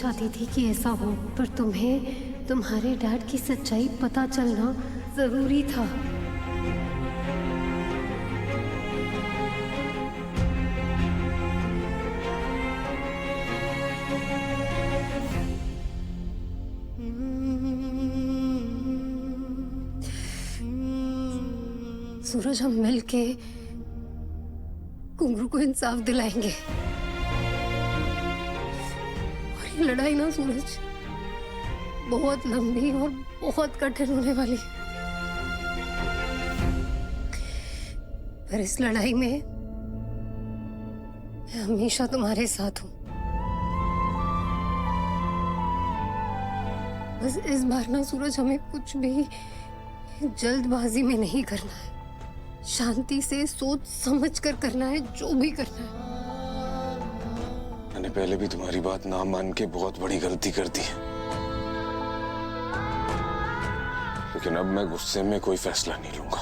चाहती थी कि ऐसा हो, पर तुम्हें तुम्हारे डैड की सच्चाई पता चलना जरूरी था। सूरज, हम मिलके घुंघरू को इंसाफ दिलाएंगे। और ये लड़ाई ना सूरज, बहुत लंबी और बहुत कठिन होने वाली है। पर इस लड़ाई में मैं हमेशा तुम्हारे साथ हूं। बस इस बार ना सूरज, हमें कुछ भी जल्दबाजी में नहीं करना है। शांति से सोच समझ कर करना है जो भी करना है। मैंने पहले भी तुम्हारी बात ना मान के बहुत बड़ी गलती कर दी, लेकिन अब मैं गुस्से में कोई फैसला नहीं लूंगा।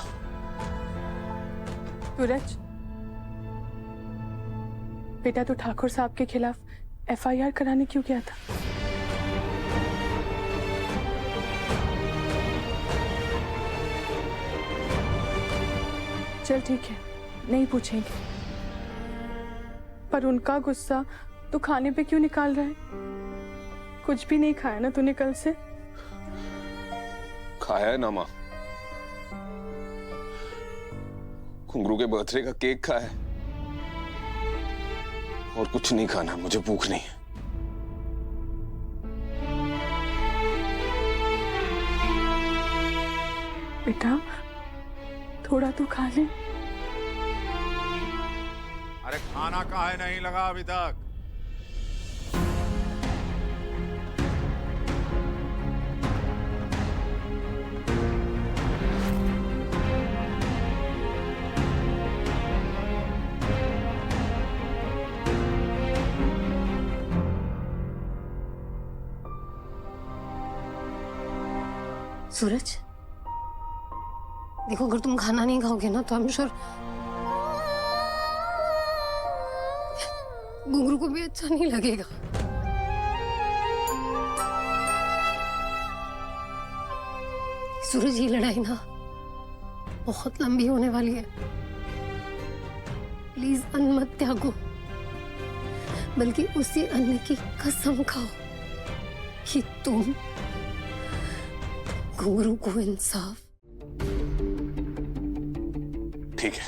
सूरज बेटा, तू ठाकुर साहब के खिलाफ FIR कराने क्यों गया था? चल ठीक है, नहीं पूछेंगे, पर उनका गुस्सा तू खाने पे क्यों निकाल रहा है? कुछ भी नहीं खाया ना तूने कल से? खाया है ना माँ, घुंघरू के बर्थडे का केक खाया है, और कुछ नहीं खाना, मुझे भूख नहीं है। बेटा थोड़ा तो खा ले। अरे खाना काहे नहीं लगा अभी तक? सूरज देखो, अगर तुम खाना नहीं खाओगे ना तो आई एम श्योर घुंघरू को भी अच्छा नहीं लगेगा। सूरज, ये लड़ाई ना बहुत लंबी होने वाली है। प्लीज अन्न मत त्यागो, बल्कि उसी अन्न की कसम खाओ कि तुम घुंघरू को इंसाफ। ठीक है,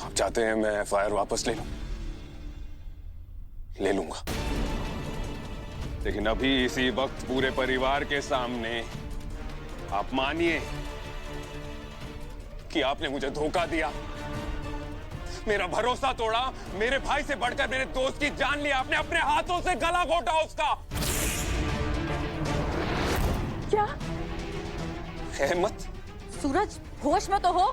आप चाहते हैं मैं FIR वापस ले लूं? ले लूंगा, लेकिन अभी इसी वक्त पूरे परिवार के सामने आप मानिए कि आपने मुझे धोखा दिया, मेरा भरोसा तोड़ा, मेरे भाई से बढ़कर मेरे दोस्त की जान ली आपने, अपने हाथों से गला घोटा उसका। क्या? अहमद, सूरज होश में तो हो?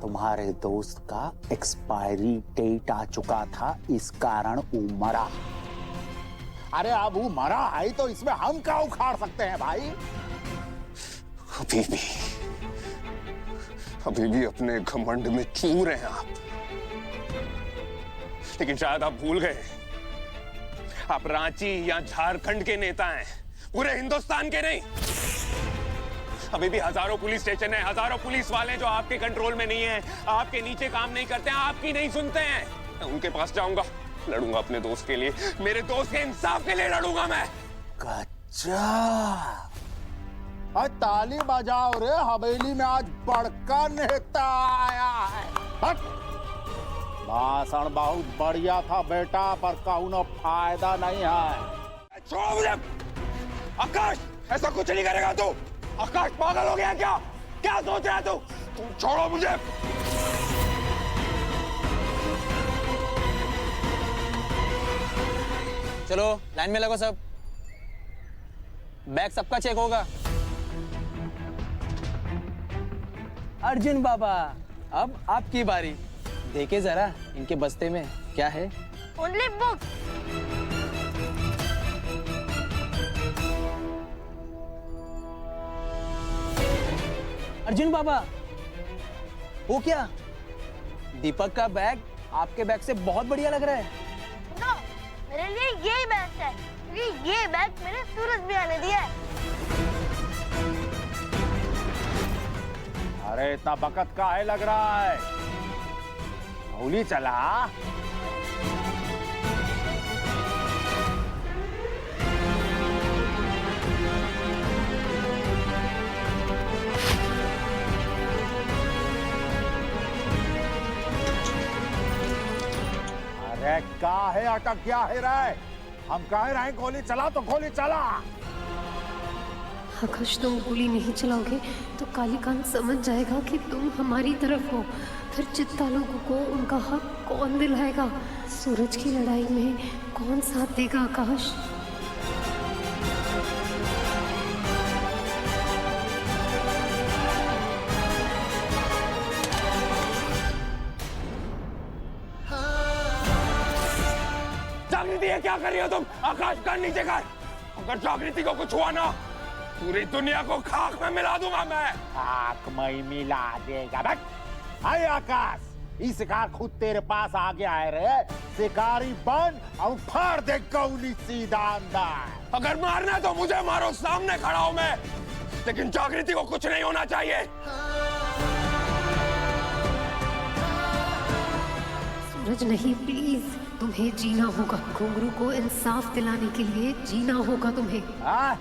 तुम्हारे दोस्त का एक्सपायरी डेट आ चुका था, इस कारण वो मरा। अरे अब वो मरा है तो इसमें हम क्या उखाड़ सकते हैं भाई? अभी भी अपने घमंड में चूर हैं आप, लेकिन शायद आप भूल गए, आप रांची या झारखंड के नेता हैं, पूरे हिंदुस्तान के नहीं। अभी भी हजारों पुलिस स्टेशन है, हजारों पुलिस वाले जो आपके कंट्रोल में नहीं है, आपके नीचे काम नहीं करते हैं, आपकी नहीं सुनते हैं। मैं उनके पास जाऊंगा, लड़ूंगा अपने दोस्त के लिए, मेरे दोस्त के इंसाफ के लिए लड़ूंगा मैं। कच्चा ताली बजाओ रे, हवेली में आज बड़का नेता आया है। हट, भाषण बहुत बढ़िया था बेटा, पर कहूं फायदा नहीं है। छोड़ो मुझे। आकाश, ऐसा कुछ नहीं करेगा तू। आकाश पागल हो गया क्या? क्या सोच रहा है तू? तुम छोड़ो मुझे। चलो लाइन में लगो सब, बैग सबका चेक होगा। अर्जुन बाबा, अब आपकी बारी, देखे जरा इनके बस्ते में क्या है। Only book. अर्जुन बाबा, वो क्या? दीपक का बैग आपके बैग से बहुत बढ़िया लग रहा है। नो, मेरे लिए यही बेस्ट है क्योंकि ये बैग मेरे सूरज भैया ने दिया है। अरे इतना बकत काहे लग रहा है? गोली चला। अरे काहे अटक गया है रे? हम काहे रहे? गोली चला तो गोली चला। आकाश, तुम गोली नहीं चलाओगे तो कालीकांत समझ जाएगा कि तुम हमारी तरफ हो। फिर चित्ता लोगों को उनका हक कौन दिलाएगा? सूरज की लड़ाई में कौन साथ देगा आकाश? जागृति, ये क्या कर रही हो तुम? आकाश का नीचे कर। अगर जागृति को कुछ हुआ ना, पूरी दुनिया को खाक में मिला दूंगा मैं। खाक में मिला देगा बट। हाय आकाश, ये शिकार खुद तेरे पास आ गया है रे। शिकारी बन और फाड़ दे गोली सीधा अंदर। अगर मारना है तो मुझे मारो, सामने खड़ा हूं मैं, लेकिन जागृति को कुछ नहीं होना चाहिए। सूरज नहीं, प्लीज, तुम्हें जीना होगा। घुंगरू को इंसाफ दिलाने के लिए जीना होगा तुम्हें। हाँ?